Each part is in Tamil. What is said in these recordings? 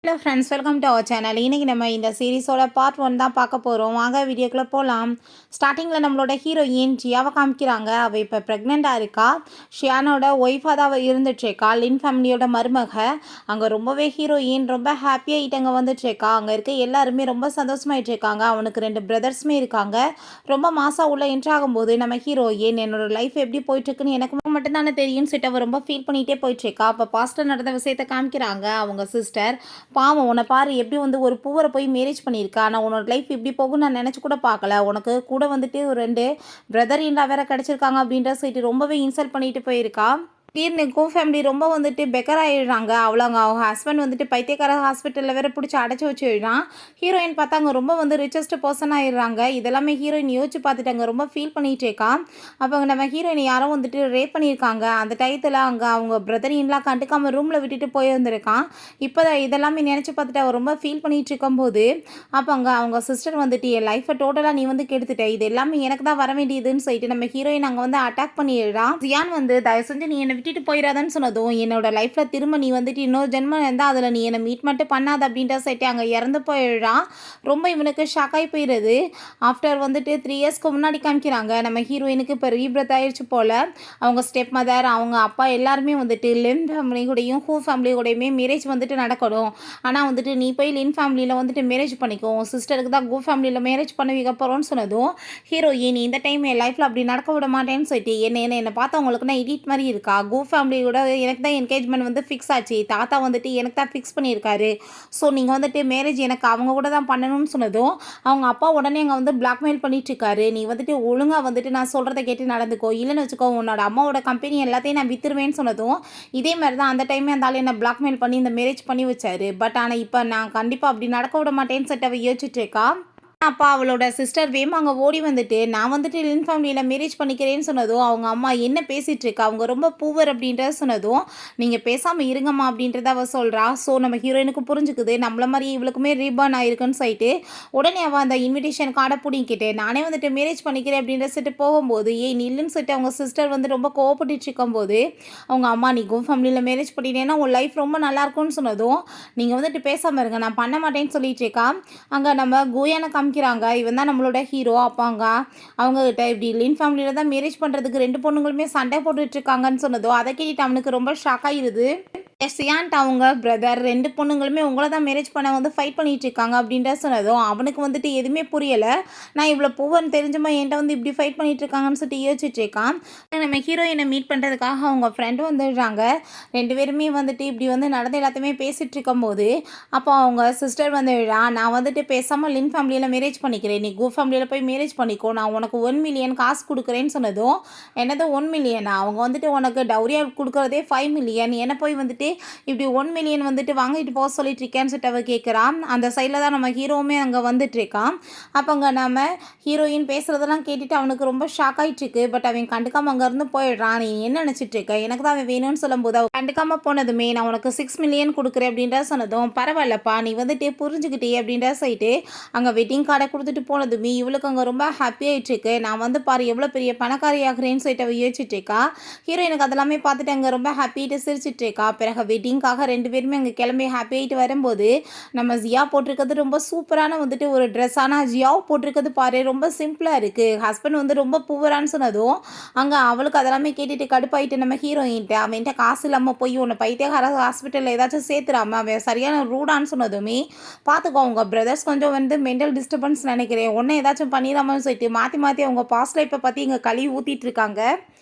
Hello friends, welcome to our channel. இன்றைக்கி நம்ம இந்த சீரிஸோட பார்ட் 1 தான் பார்க்க போகிறோம். வாங்க வீடியோக்குள்ளே போகலாம். ஸ்டார்டிங்கில் நம்மளோட ஹீரோயின் ஜியாவை காமிக்கிறாங்க. அவள் இப்போ ப்ரெக்னெண்ட்டாக இருக்கா. ஷியானோட ஒய்ஃபாக தான் அவள் இருந்துட்டுருக்கா. லின் ஃபேமிலியோட மருமக. அங்கே ரொம்பவே ஹீரோயின் ரொம்ப ஹாப்பியாகிட்டு அங்கே வந்துட்டுருக்கா. அங்கே இருக்க எல்லாருமே ரொம்ப சந்தோஷமாயிட்டு இருக்காங்க. அவனுக்கு 2 பிரதர்ஸுமே இருக்காங்க. ரொம்ப மாதம் உள்ள என்ட்ரு ஆகும்போது நம்ம ஹீரோயின் என்னோட லைஃப் எப்படி போயிட்டுருக்குன்னு எனக்கு மட்டும்தானே தெரியும்னு சொல்லிட்டு அவள் ரொம்ப ஃபீல் பண்ணிகிட்டே போயிட்டுருக்கா. அப்போ பாஸ்டர் நடந்த விஷயத்தை காமிக்கிறாங்க. அவங்க சிஸ்டர் பாவம் உன்னை பாரு எப்படி வந்து ஒரு பூவரை போய் மேரேஜ் பண்ணியிருக்கா. நான் உன்னோட லைஃப் இப்படி போகும் நான் நினச்சி கூட பார்க்கல. உனக்கு கூட வந்துட்டு ஒரு 2 பிரதர் இன்லா வேற கிடச்சிருக்காங்க அப்படின்ற சொல்லிட்டு ரொம்பவே இன்சல்ட் பண்ணிட்டு போயிருக்கா. திடீர்னு ஃபேமிலி ரொம்ப வந்துட்டு பெக்கர் ஆகிடுறாங்க. அவங்க ஹஸ்பண்ட் வந்துட்டு பைத்தியக்கார ஹாஸ்பிட்டலில் வேற பிடிச்சி அடைச்சி வச்சு விடுறான். ஹீரோயின் பார்த்தா அங்கே ரொம்ப வந்து ரிச்சஸ்ட் பர்சன் ஆகிடுறாங்க. இதெல்லாமே ஹீரோயின் யோசிச்சு பார்த்துட்டு அங்கே ரொம்ப ஃபீல் பண்ணிகிட்டே இருக்கான். அப்போ நம்ம ஹீரோயின் யாரோ வந்துட்டு ரேப் பண்ணியிருக்காங்க. அந்த டயத்தில் அங்கே அவங்க பிரதர் இன்லாம் கண்டுக்காமல் ரூமில் விட்டுட்டு போய் வந்திருக்கான். இப்போ இதெல்லாமே நினச்சி பார்த்துட்டு அவர் ரொம்ப ஃபீல் பண்ணிகிட்டு இருக்கும்போது அப்போ அங்கே அவங்க சிஸ்டர் வந்துட்டு என் லைஃப்பை டோட்டலாக நீ வந்து கெடுத்துட்ட, இது எல்லாமே எனக்கு தான் வர வேண்டியதுன்னு சொல்லிட்டு நம்ம ஹீரோயின் அங்கே வந்து அட்டாக் பண்ணிடுறான். ஜியான் வந்து தயவு செஞ்சு நீ என்னை விட்டுட்டு போயிடாதான்னு சொன்னதும் என்னோட லைஃப்பில் திரும்ப நீ வந்துட்டு இன்னொரு ஜென்மம் இருந்தால் அதில் நீ என்னை மீட் மட்டும் பண்ணாத அப்படின்ற சைட்டு அங்கே இறந்து போயிடுறான். ரொம்ப இவனுக்கு ஷாக்காகி போயிடுது. ஆஃப்டர் வந்துட்டு 3 இயர்ஸ்க்கு முன்னாடி காமிக்கிறாங்க. நம்ம ஹீரோயினுக்கு இப்போ ரீபிரத் ஆயிடுச்சு போல். அவங்க ஸ்டெப் மதர் அவங்க அப்பா எல்லாருமே வந்துட்டு லின் ஃபேமிலி கூடயும் ஃபேமிலி கூடயுமே மேரேஜ் வந்துட்டு நடக்கணும். ஆனால் வந்துட்டு நீ போய் லின் ஃபேமிலியில் வந்துட்டு மேரேஜ் பண்ணிக்கோ, சிஸ்டருக்கு தான் ஃபேமிலியில் மேரேஜ் பண்ணுவீங்க போகிறோன்னு சொன்னதும் ஹீரோயின் இந்த டைம் என் லைஃப்பில் அப்படி நடக்க விட மாட்டேன்னு சொல்லிட்டு என்னை பார்த்தா அவங்களுக்குன்னா எடிட் மாதிரி இருக்கா. ஃபேமிலியோட எனக்கு தான் என்கேஜ்மெண்ட் வந்து ஃபிக்ஸ் ஆச்சு. தாத்தா வந்துட்டு எனக்கு தான் ஃபிக்ஸ் பண்ணியிருக்காரு. ஸோ நீங்கள் வந்துட்டு மேரேஜ் எனக்கு அவங்க கூட தான் பண்ணணும்னு சொன்னதும் அவங்க அப்பா உடனே அங்கே வந்து பிளாக்மெயில் பண்ணிட்டுருக்காரு. நீ வந்துட்டு ஒழுங்காக வந்துட்டு நான் சொல்கிறத கேட்டு நடந்துக்கோ, இல்லைன்னு வச்சுக்கோ உன்னோட அம்மாவோட கம்பெனி எல்லாத்தையும் நான் விற்றுருவேன்னு சொன்னதும் இதே மாதிரி தான் அந்த டைமே அந்த ஆள் என்ன பிளாக்மெயில் பண்ணி இந்த மேரேஜ் பண்ணி வச்சாரு. பட் ஆனால் இப்போ நான் கண்டிப்பாக அப்படி நடக்க விட மாட்டேன்னு சொல்லிட்டு அவள் யோசிச்சுட்டு இருக்கா. அப்பா அவளோட சிஸ்டர் வேமா அங்கே ஓடி வந்துட்டு நான் வந்துட்டு லின் ஃபேமிலியில் மேரேஜ் பண்ணிக்கிறேன்னு சொன்னதும் அவங்க அம்மா என்ன பேசிகிட்டு இருக்கா, அவங்க ரொம்ப பூவர் அப்படின்றத சொன்னதும் நீங்கள் பேசாமல் இருங்கம்மா அப்படின்றத அவள் சொல்கிறா. ஸோ நம்ம ஹீரோயினுக்கு புரிஞ்சுக்குது நம்மள மாதிரி இவளுக்குமே ரீபான் ஆயிருக்குன்னு சொல்லிட்டு உடனே அவள் அந்த இன்விடேஷன் கார்டை பிடிங்கிட்டு நானே வந்துட்டு மேரேஜ் பண்ணிக்கிறேன் அப்படின்ற சொல்லிட்டு போகும்போது ஏன் இல்லைன்னு சொல்லிட்டு அவங்க சிஸ்டர் வந்து ரொம்ப கோவப்பட்டு இருக்கும்போது அவங்க அம்மா நீ ஃபேமிலியில் மேரேஜ் பண்ணிட்டேன்னா உன் லைஃப் ரொம்ப நல்லாயிருக்கும்னு சொன்னதும் நீங்கள் வந்துட்டு பேசாமல் இருங்க நான் பண்ண மாட்டேன்னு சொல்லிட்டு இருக்கா. அங்கே நம்ம கோயான காமிக்கிறாங்க. இவன் தான் நம்மளோட ஹீரோ. அப்பாங்க அவங்ககிட்ட இப்படி லின் ஃபேமிலியில் தான் மேரேஜ் பண்ணுறதுக்கு 2 பொண்ணுங்களுமே சண்டை போட்டுட்ருக்காங்கன்னு சொன்னதோ அதை கேட்டுட்டு அவனுக்கு ரொம்ப ஷாக் ஆகிடுது. சியான்ட் அவங்க பிரதர் 2 பொண்ணுங்களுமே உங்களை தான் மேரேஜ் பண்ண வந்து ஃபைட் பண்ணிட்டு இருக்காங்க அப்படின்ற சொன்னதும் அவனுக்கு வந்துட்டு எதுவுமே புரியலை. நான் இவ்வளோ பூவன் தெரிஞ்சுமா என்கிட்ட வந்து இப்படி ஃபைட் பண்ணிட்டு இருக்காங்கன்னு சொல்லிட்டு யோசிச்சுட்டு இருக்கான். நம்ம ஹீரோயினை மீட் பண்ணுறதுக்காக அவங்க ஃப்ரெண்டு வந்துடுறாங்க. 2 பேருமே வந்துட்டு இப்படி வந்து நடந்த எல்லாத்தையுமே பேசிகிட்டு இருக்கும்போது அப்போ அவங்க சிஸ்டர் வந்துடுறா. நான் வந்துட்டு பேசாமல் லின் ஃபேமிலியில் மேரேஜ் பண்ணிக்கிறேன், நீ ஃபேமிலியில் போய் மேரேஜ் பண்ணிக்கோ, நான் உனக்கு 1 மில்லியன் காசு கொடுக்குறேன்னு சொன்னதும் என்னது 1 மில்லியனா, அவங்க வந்துட்டு உனக்கு டவுரியாக கொடுக்குறதே 5 மில்லியன், என்னை போய் வந்துட்டு இப்படி 1 மில்லியன் வந்துட்டு வாங்கிட்டு போக சொல்லிட்டு இருக்கேன்னு சொல்லிட்டு அவள் கேட்குறான். அந்த சைடில் தான் நம்ம ஹீரோவுமே அங்கே வந்துட்டு இருக்கான். அப்போ அங்கே நம்ம ஹீரோயின் பேசுகிறதெல்லாம் கேட்டுட்டு அவனுக்கு ரொம்ப ஷாக் ஆகிட்டு இருக்கு. பட் அவன் கண்டுக்காமல் அங்கேருந்து போயிடுறான். நீ என்ன நினச்சிட்டு இருக்க, எனக்கு தான் அவன் வேணும்னு சொல்லும்போது அவள் கண்டுக்காமல் போனதுமே நான் உனக்கு 6 மில்லியன் கொடுக்குறேன் அப்படின்ற சொன்னதும் பரவாயில்லப்பா நீ வந்துட்டு புரிஞ்சுக்கிட்டே அப்படின்ற சைட்டு அங்கே வெட்டிங் கார்டை கொடுத்துட்டு போனதுமே இவளுக்கு அங்கே ரொம்ப ஹாப்பி ஆகிட்டு இருக்கு. நான் வந்து பாரு எவ்வளோ பெரிய பணக்காரி ஆகிறேன்னு சொல்லிட்டு அவள் யோசிச்சுட்டு இருக்கா. ஹீரோயினுக்கு அதெல்லாமே பார்த்துட்டு அங்கே ரொம்ப ஹாப்பிட்டு சிரிச்சிட்டு இருக்கா. பிறகு வெட்டிங்காக 2 பேருமே அங்கே கிளம்பி ஹாப்பி ஆகிட்டு வரும்போது நம்ம ஜியா போட்டிருக்கிறது ரொம்ப சூப்பரான வந்துட்டு ஒரு ட்ரெஸ். ஆனால் ஜியாவும் போட்டிருக்கிறது பாரு ரொம்ப சிம்பிளாக இருக்குது. ஹஸ்பண்ட் வந்து ரொம்ப பூவரான்னு சொன்னதும் அங்கே அவளுக்கு அதெல்லாமே கேட்டுட்டு கடுப்பாயிட்டு நம்ம ஹீரோயின்ட்டு அவன்கிட்ட காசு இல்லாமல் போய் உன்னை பைத்தியகார ஹாஸ்பிட்டலில் ஏதாச்சும் சேர்த்துறாம அவன் சரியான ரூடான்னு சொன்னதுமே பார்த்துக்கோ உங்கள் பிரதர்ஸ் கொஞ்சம் வந்து மென்டல் டிஸ்டர்பன்ஸ் நினைக்கிறேன், ஒன்றை ஏதாச்சும் பண்ணிடாமன்னு சொல்லிட்டு மாற்றி மாற்றி அவங்க பாஸ்ட் லைஃப்பை பற்றி இங்கே கழுவி ஊற்றிட்டு இருக்காங்க.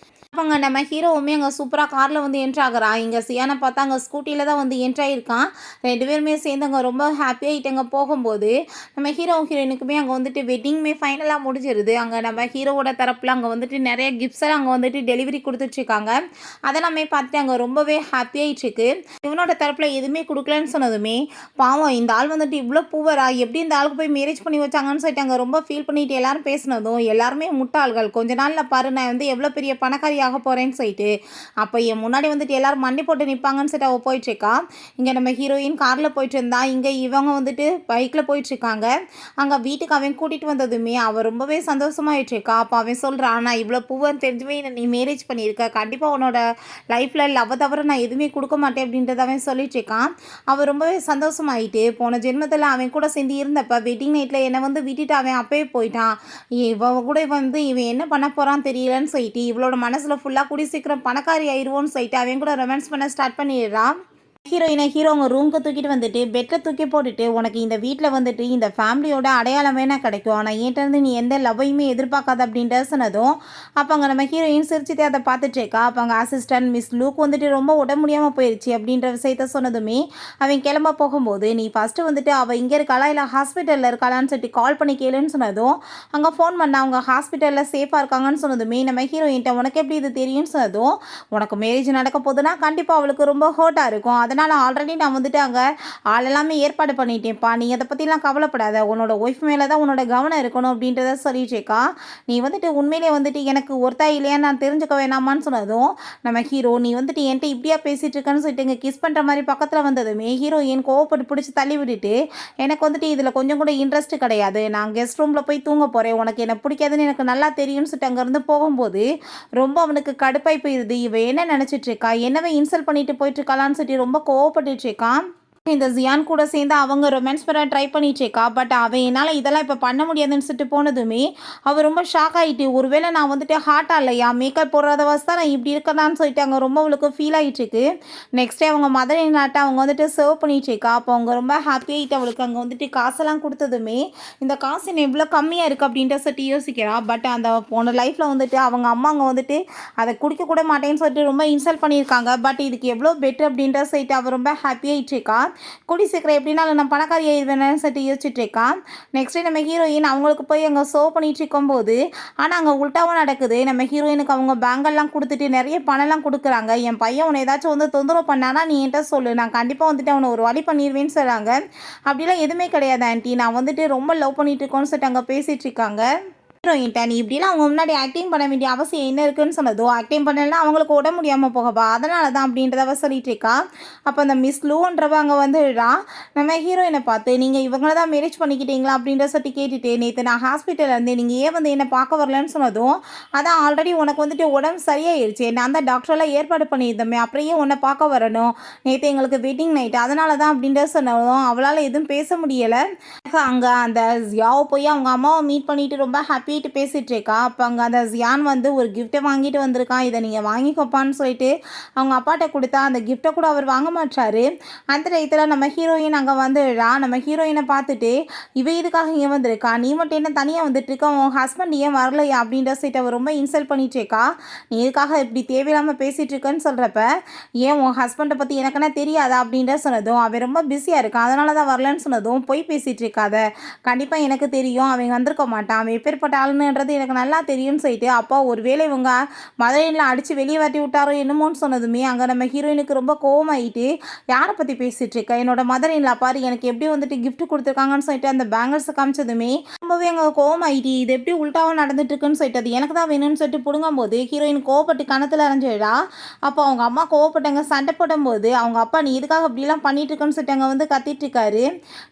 அவங்க நம்ம ஹீரோவுமே அங்கே சூப்பராக காரில் வந்து என்ட்ரு ஆகிறான். இங்கே சியானை பார்த்தா அங்கே ஸ்கூட்டியில் தான் வந்து என்ட்ரு ஆகிருக்கான். 2 பேருமே சேர்ந்து அங்கே ரொம்ப ஹாப்பியாகிட்டு அங்கே போகும்போது நம்ம ஹீரோயினுக்குமே அங்கே வந்துட்டு வெட்டிங்குமே ஃபைனலாக முடிஞ்சிருது. அங்கே நம்ம ஹீரோவோட தரப்பில் அங்கே வந்துட்டு நிறைய கிஃப்ட்ஸெல்லாம் அங்கே வந்துட்டு டெலிவரி கொடுத்துட்ருக்காங்க. அதெல்லாமே பார்த்துட்டு அங்கே ரொம்பவே ஹாப்பியாகிட்டுருக்கு. இவனோட தரப்பில் எதுவுமே கொடுக்கலன்னு சொன்னதுமே பாவம் இந்த ஆள் வந்துட்டு இவ்வளோ பூவரா எப்படி இந்த ஆளுக்கு போய் மேரேஜ் பண்ணி வச்சாங்கன்னு சொல்லிட்டு அங்கே ரொம்ப ஃபீல் பண்ணிட்டு எல்லாரும் பேசினதும் எல்லாருமே முட்டாள்கள், கொஞ்ச நாளில் பாரு நான் வந்து எவ்வளோ பெரிய பணக்காரி ஆக போகிறேன்னு சொல்லிட்டு. அப்போ என் முன்னாடி வந்துட்டு எல்லோரும் மண்டி போட்டு நிற்பாங்கன்னு சொல்லிட்டு அவள் போயிட்டுருக்கா. இங்கே நம்ம ஹீரோயின் காரில் போயிட்டு இருந்தா, இங்கே இவங்க வந்துட்டு பைக்கில் போயிட்டுருக்காங்க. அங்கே வீட்டுக்கு அவன் கூட்டிகிட்டு வந்ததுமே அவள் ரொம்பவே சந்தோஷமாயிட்டுருக்கா. அப்போ அவன் சொல்கிறான், நான் இவ்வளோ பூவன்னு தெரிஞ்சுமே நீ மேரேஜ் பண்ணியிருக்க, கண்டிப்பாக உன்னோட லைஃப்பில் லவ் தவிர நான் எதுவுமே கொடுக்க மாட்டேன் அப்படின்றத அவன் சொல்லிட்டுருக்கான். அவள் ரொம்பவே சந்தோஷமாயிட்டு, போன ஜென்மத்தில் அவன் கூட சேர்ந்து இருந்தப்போ வெட்டிங் நைட்டில் என்னை வந்து விட்டுட்டு அவன் அப்பயே போயிட்டான். இவ கூட இவன் என்ன பண்ண போகிறான்னு தெரியலன்னு சொல்லிட்டு இவளோட மனசில் ஃபுல்லாக கூடி சீக்கிரம் பணக்காரி ஆயிடுவோன்னு சொல்லிட்டு அவன் கூட ரொமான்ஸ் பண்ண ஸ்டார்ட் பண்ணிடுறான். ஹீரோ அவங்க ரூமுக்கு தூக்கிட்டு வந்துட்டு பெட்டில் தூக்கி போட்டுட்டு, உனக்கு இந்த வீட்டில் வந்துட்டு இந்த ஃபேமிலியோட அடையாளம் வேணால் கிடைக்கும், ஆனால் என்கிட்ட நீ எந்த லவ்வையுமே எதிர்பார்க்காத அப்படின்ட்டு சொன்னதும் அப்போ அங்கே நம்ம ஹீரோயின் சிரிச்சுட்டு அதை பார்த்துட்ருக்கா. அப்போ அங்கே அசிஸ்டன்ட் மிஸ் லூக் வந்துட்டு ரொம்ப உடம்பு முடியாமல் போயிடுச்சு அப்படின்ற விஷயத்த சொன்னதுமே அவன் கிளம்ப போகும்போது, நீ ஃபஸ்ட்டு வந்துட்டு அவள் இங்கே இருக்காளா இல்லை ஹாஸ்பிட்டலில் இருக்காளான்னு சொல்லிட்டு கால் பண்ணி கேளுன்னு சொன்னதும் அங்கே ஃபோன் பண்ண அவங்க ஹாஸ்பிட்டலில் சேஃபாக இருக்காங்கன்னு சொன்னதுமே நம்ம ஹீரோயின்ட்ட உனக்கு எப்படி இது தெரியும்னு சொன்னதும், உனக்கு மேரேஜ் நடக்க போதுன்னா கண்டிப்பாக அவளுக்கு ரொம்ப ஹர்ட்டாக இருக்கும், அதனால் ஆல்ரெடி நான் வந்துட்டு அங்கே ஆளெல்லாமே ஏற்பாடு பண்ணிட்டேன்ப்பா, நீ அதை பற்றிலாம் கவலைப்படாத, உன்னோட ஒய்ஃப் மேலே தான் உன்னோட கவனம் இருக்கணும் அப்படின்றத சொல்லிட்டேக்கா. நீ வந்துட்டு உண்மையிலே வந்துட்டு எனக்கு ஒருத்தா இல்லையான்னு நான் தெரிஞ்சுக்க வேணாமான்னு சொன்னதும் நம்ம ஹீரோ, நீ வந்துட்டு என்கிட்ட இப்படியா பேசிகிட்டு இருக்கேன்னு சொல்லிட்டு இங்கே கிஸ் பண்ணுற மாதிரி பக்கத்தில் வந்ததுமே ஹீரோயின் கோவப்பட்டு பிடிச்சி தள்ளி விட்டுட்டு, எனக்கு வந்துட்டு இதில் கொஞ்சம் கூட இன்ட்ரெஸ்ட் கிடையாது, நான் கெஸ்ட் ரூமில் போய் தூங்க போகிறேன், உனக்கு என்ன பிடிக்காதுன்னு எனக்கு நல்லா தெரியும்னு சொல்லிட்டு அங்கேருந்து போகும்போது ரொம்ப அவனுக்கு கடுப்பாய் போயிடுது. இவன் என்ன நினச்சிட்டு இருக்கா, என்னவே இன்சல்ட் பண்ணிட்டு போயிட்டு இருக்காளான்னு சொல்லிட்டு ரொம்ப கோவப்பட்டுட்டு இருக்கான். இந்த ஜியான் கூட சேர்ந்து அவங்க ரொமான்ஸ் பண்ண ட்ரை பண்ணிச்சேக்கா. பட் அவன் என்னால் இதெல்லாம் இப்போ பண்ண முடியாதுன்னு சொல்லிட்டு போனதுமே அவள் ரொம்ப ஷாக் ஆகிட்டு, ஒருவேளை நான் வந்துட்டு ஹார்ட்டாக இல்லையா, மேக்கப் போடுறத வச்சு நான் இப்படி இருக்கலான்னு சொல்லிட்டு அங்கே ரொம்ப அவளுக்கு ஃபீல் ஆகிட்டுருக்கு. நெக்ஸ்ட் டே அவங்க மதுரை நாட்டை அவங்க வந்துட்டு சர்வ் பண்ணிச்சேக்கா. அப்போ அவங்க ரொம்ப ஹாப்பி ஆகிட்டு அவளுக்கு அங்கே வந்துட்டு காசெல்லாம் கொடுத்ததுமே இந்த காசு என்ன இவ்வளோ கம்மியாக இருக்குது அப்படின்ட்டு சொல்லிட்டு யோசிக்கிறா. பட் அந்த போன லைஃப்பில் வந்துட்டு அவங்க அம்மா அங்கே வந்துட்டு அதை குடிக்க கூட மாட்டேன்னு சொல்லிட்டு ரொம்ப இன்சல்ட் பண்ணியிருக்காங்க. பட் இதுக்கு எவ்வளோ பெட்ரு அப்படின்ற சொல்லிட்டு அவள் ரொம்ப ஹாப்பி ஆகிட்டுருக்கா. கூடி சீக்கிரம் எப்படின்னாலும் நான் பணக்காரி ஆயிடுவேன்னு சொல்லிட்டு யோசிச்சுட்டு இருக்கான். நெக்ஸ்ட் டே நம்ம ஹீரோயின் அவங்களுக்கு போய் அங்கே ஷோ பண்ணிட்டு இருக்கும்போது ஆனால் அங்கே உல்ட்டாவும் நடக்குது. நம்ம ஹீரோயினுக்கு அவங்க பேங்கெல்லாம் கொடுத்துட்டு நிறைய பணம்லாம் கொடுக்குறாங்க. என் பையன் உன்னை ஏதாச்சும் வந்து தொந்தரவு பண்ணானா நீ என்கிட்ட சொல்லு, நான் கண்டிப்பாக வந்துட்டு அவனை ஒரு வழி பண்ணிடுவேன்னு சொல்கிறாங்க. அப்படிலாம் எதுவுமே கிடையாது ஆண்டி, நான் வந்துட்டு ரொம்ப லவ் பண்ணிட்டு இருக்கோன்னு சொல்லிட்டு அங்கே பேசிகிட்டு இருக்காங்க. ஹீரோயின்ட்ட நீ இப்படிலாம் அவங்க முன்னாடி ஆக்டிங் பண்ண வேண்டிய அவசியம் என்ன இருக்குன்னு சொன்னதோ, ஆக்டிங் பண்ணலன்னா அவங்களுக்கு உடம்பு முடியாமல் போகப்பா, அதனால தான் அப்படின்றத சொல்லிட்டு இருக்கா. அப்போ அந்த மிஸ் லூன்றவ அங்கே வந்துடுறா. நம்ம ஹீரோயினை பார்த்து, நீங்கள் இவங்கள தான் மேரேஜ் பண்ணிக்கிட்டீங்களா அப்படின்ற சொல்லி கேட்டுட்டு, நேற்று நான் ஹாஸ்பிட்டலில் இருந்து நீங்கள் ஏன் வந்து என்னை பார்க்க வரலன்னு சொன்னதும், அதான் ஆல்ரெடி உனக்கு வந்துட்டு உடம்பு சரியாயிடுச்சு, நான் தான் டாக்டரெல்லாம் ஏற்பாடு பண்ணியிருந்தோமே, அப்புறம் ஏன் உன்னை பார்க்க வரணும், நேற்று எங்களுக்கு வெட்டிங் நைட்டு அதனால தான் அப்படின்ற சொன்னதும் அவளால் எதுவும் பேச முடியலை. அங்கே அந்த ஜியாவை போய் அவங்க அம்மாவை மீட் பண்ணிட்டு ரொம்ப ஹாப்பி பேசிட்டு இருக்கா. அப்போ அங்கே அந்த ஜியான் வந்து ஒரு கிஃப்ட்டை வாங்கிட்டு வந்திருக்கான், இதை நீங்கள் வாங்கிக்கோப்பான்னு சொல்லிட்டு அவங்க அப்பாட்ட கொடுத்தா அந்த கிஃப்ட்டை கூட அவர் வாங்க மாட்டாரு. அந்த டயத்தில் நம்ம ஹீரோயின் அங்கே வந்துடுறா. நம்ம ஹீரோயினை பார்த்துட்டு, இவ இதுக்காக இங்கே வந்திருக்கா, நீ மட்டும் என்ன தனியாக வந்துட்டு இருக்கா, உன் ஹஸ்பண்ட் ஏன் வரலையா அப்படின்ற சொல்லிட்டு அவர் ரொம்ப இன்சல்ட் பண்ணிட்டு இருக்கா. நீ இதுக்காக இப்படி தேவையில்லாமல் பேசிகிட்டு இருக்கேன்னு சொல்கிறப்ப, ஏன் உன் ஹஸ்பண்டை பற்றி எனக்குன்னா தெரியாதா அப்படின்ற சொன்னதும், அவன் ரொம்ப பிஸியாக இருக்கான் அதனால தான் வரலன்னு சொன்னதும், போய் பேசிகிட்டு இருக்காத, கண்டிப்பாக எனக்கு தெரியும் அவன் வந்திருக்க மாட்டான், அவன் எப்பேற்பட்ட ஆளுன்றது எனக்கு நல்லா தெரியும்னு சொல்லிட்டு அப்பா ஒருவேளை இவங்க மதுரையில் அடித்து வெளியே வாட்டி விட்டாரோ என்னமோன்னு சொன்னதுமே அங்கே நம்ம ஹீரோயினுக்கு ரொம்ப கோவமாயிட்டு, யாரை பற்றி பேசிகிட்டு இருக்கா, என்னோட மதுரையில் பாரு எனக்கு எப்படி வந்துட்டு கிஃப்ட் கொடுத்துருக்காங்கன்னு சொல்லிட்டு அந்த பேங்கிள்ஸை காமிச்சதுமே ரொம்பவே அங்கே கோவமாயிட்டு, இது எப்படி உள்டாவும் நடந்துட்டு இருக்குன்னு சொல்லிட்டு அது எனக்கு தான் வேணும்னு சொல்லிட்டு பிடுங்கும் போது ஹீரோயின் கோவப்பட்டு கணத்தில் அரைஞ்சிடா. அப்போ அவங்க அம்மா கோவப்பட்டாங்க, சண்டை போடும்போது அவங்க அப்பா நீ இதுக்காக இப்படிலாம் பண்ணிட்டு இருக்குன்னு சொல்லிட்டு அங்கே வந்து கத்திட்டு இருக்காரு.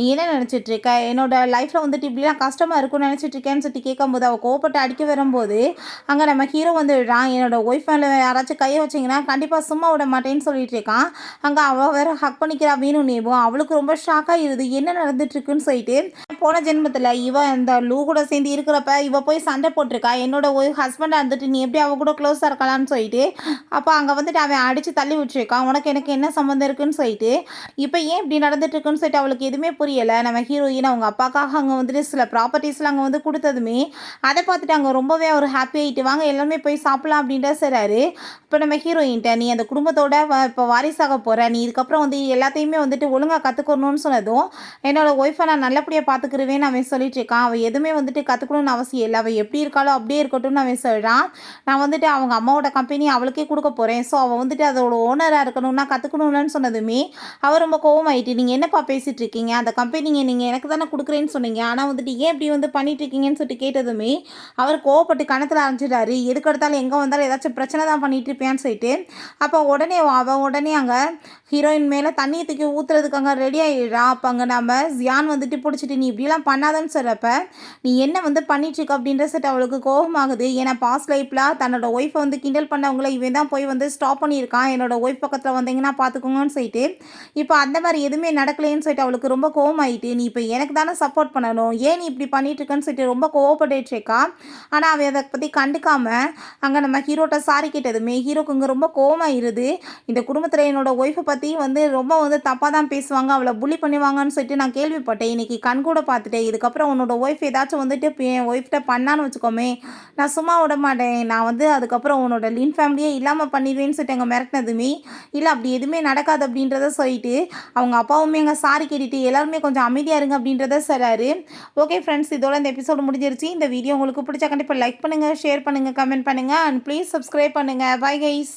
நீ என்ன நினச்சிட்டு இருக்க, என்னோட லைஃப்பில் வந்துட்டு இப்படிலாம் கஷ்டமாக இருக்கும்னு நினச்சிட்டு இருக்கேன்னு சொல்லிட்டு கேட்கும்போது அவள் கோவப்பட்டு அடிக்க வரும்போது அங்கே நம்ம ஹீரோ வந்துடுறான். என்னோட ஒய்ஃப் மேலே யாராச்சும் கையை வச்சிங்கன்னா கண்டிப்பாக சும்மா விட மாட்டேன்னு சொல்லிட்டு இருக்கான். அங்கே அவள் வேறு ஹக் பண்ணிக்கிறா வேணும் நேபம். அவளுக்கு ரொம்ப ஷாக்காக இருது, என்ன நடந்துட்டுருக்குன்னு சொல்லிட்டு. போன ஜென்மத்தில் இவன் இந்த லூ கூட சேர்ந்து இருக்கிறப்ப இவ போய் சண்டை போட்டிருக்கா, என்னோட ஹஸ்பண்டாக இருந்துட்டு நீ எப்படி அவ கூட க்ளோஸாக இருக்கலான்னு சொல்லிட்டு. அப்போ அங்கே வந்துட்டு அவன் அடித்து தள்ளி விட்டுருக்கான், உனக்கு எனக்கு என்ன சம்மந்தம் இருக்குன்னு சொல்லிட்டு. இப்போ ஏன் இப்படி நடந்துட்டுருக்குன்னு சொல்லிட்டு அவளுக்கு எதுவுமே புரியலை. நம்ம ஹீரோயின் அவங்க அப்பாக்காக அங்கே வந்துட்டு சில ப்ராப்பர்ட்டிஸ்லாம் அங்கே வந்து கொடுத்ததுமே அதை பார்த்துட்டு அங்கே ரொம்பவே அவர் ஹாப்பி ஆகிட்டு வாங்க எல்லாமே போய் சாப்பிட்லாம் அப்படின்ற சொல்கிறாரு. இப்போ நம்ம ஹீரோயின்ட்ட நீ அந்த குடும்பத்தோட இப்போ வாரிசாக போகிற, நீ இதுக்கப்புறம் வந்து எல்லாத்தையுமே வந்துட்டு ஒழுங்காக கற்றுக்கணும்னு சொன்னதும், என்னோட ஒய்ஃபை நான் நல்லபடியாக பார்த்துக்கிருவேன்னு அவன் சொல்லிட்டு இருக்கான். அவள் எதுவுமே வந்துட்டு கற்றுக்கணும்னு அவசியம் இல்லை, அவள் எப்படி இருக்காளோ அப்படியே இருக்கட்டும்னு அவன் சொல்கிறான். நான் வந்துட்டு அவங்க அம்மாவோட கம்பெனி அவளுக்கே கொடுக்க போகிறேன், ஸோ அவள் வந்துட்டு அதோட ஓனராக இருக்கணும்னா கற்றுக்கணும்னு சொன்னதுமே அவர் ரொம்ப கோவமாயிட்டு, நீங்கள் என்னப்பா பேசிகிட்டு இருக்கீங்க, அந்த கம்பெனிங்க நீங்கள் எனக்கு தானே கொடுக்குறேன்னு சொன்னீங்க, ஆனால் வந்துட்டு ஏன் இப்படி வந்து பண்ணிட்டு இருக்கீங்கன்னு சொல்லிட்டு கேட்டதுமே பார்த்ததுமே அவர் கோவப்பட்டு கணத்தில் ஆரம்பிச்சிட்டாரு. எதுக்கு எடுத்தாலும் எங்கே வந்தாலும் ஏதாச்சும் பிரச்சனை தான் பண்ணிட்டு இருப்பேன்னு சொல்லிட்டு. அப்போ உடனே அங்கே ஹீரோயின் மேலே தண்ணியை தூக்கி ஊற்றுறதுக்கு அங்கே ரெடி ஆகிடுறா. அப்போ அங்கே நம்ம ஜியான் வந்துட்டு பிடிச்சிட்டு நீ இப்படிலாம் பண்ணாதன்னு சொல்கிறப்ப நீ என்ன வந்து பண்ணிட்டுருக்க அப்படின்ற செட் அவளுக்கு கோபமாகுது. ஏன்னா பாஸ்ட் லைஃப்பில் தன்னோட ஒய்ஃபை வந்து கிண்டல் பண்ணவங்கள இவன் தான் போய் வந்து ஸ்டாப் பண்ணியிருக்கான். என்னோட ஒய்ஃப் பக்கத்தில் வந்தீங்கன்னா பார்த்துக்கோங்கன்னு சொல்லிட்டு இப்போ அந்த மாதிரி எதுவுமே நடக்கலைன்னு சொல்லிட்டு அவளுக்கு ரொம்ப கோவமாயிட்டு நீ இப்போ எனக்கு தானே சப்போர்ட் பண்ணணும், ஏன் நீ இப்படி பண்ணிட்டு இருக்கன்னு சொல்லிட்டு ரொம்ப கோவப்பட்டுருக்கா. ஆனால் அவன் அதை பற்றி கண்டுக்காம அங்கே நம்ம ஹீரோட்ட சாரி கேட்டதுமே ஹீரோக்கு இங்கே ரொம்ப கோவமாயிருது. இந்த குடும்பத்தில் என்னோட ஒய்ஃபை பற்றி வந்து ரொம்ப வந்து தப்பாக தான் பேசுவாங்க, அவளை புள்ளி பண்ணுவாங்கன்னு சொல்லிட்டு நான் கேள்விப்பட்டேன். இன்றைக்கி கண் கூட பார்த்துட்டேன். இதுக்கப்புறம் உன்னோட ஒய்ஃப் ஏதாச்சும் வந்துட்டு என் ஒய்ஃப்கிட்ட பண்ணான்னு வச்சுக்கோமே நான் சும்மா விட மாட்டேன், நான் வந்து அதுக்கப்புறம் உன்னோட லின் ஃபேமிலியே இல்லாமல் பண்ணிடுவேன்னு சொல்லிட்டு அங்கே மிரட்டினதுமே இல்லை அப்படி எதுவுமே நடக்காது அப்படின்றத சொல்லிட்டு அவங்க அப்பாவுமே அங்கே சாரி கேட்டுட்டு எல்லாருமே கொஞ்சம் அமைதியாக இருங்க அப்படின்றத சொல்கிறாரு. ஓகே ஃப்ரெண்ட்ஸ், இதோட இந்த எபிசோடு முடிஞ்சிருச்சு. இந்த வீடியோ உங்களுக்கு பிடிச்சா கண்டிப்பாக லைக் பண்ணுங்கள், ஷேர் பண்ணுங்கள், கமெண்ட் பண்ணுங்கள் அண்ட் ப்ளீஸ் சப்ஸ்கிரைப் பண்ணுங்கள். Bye guys.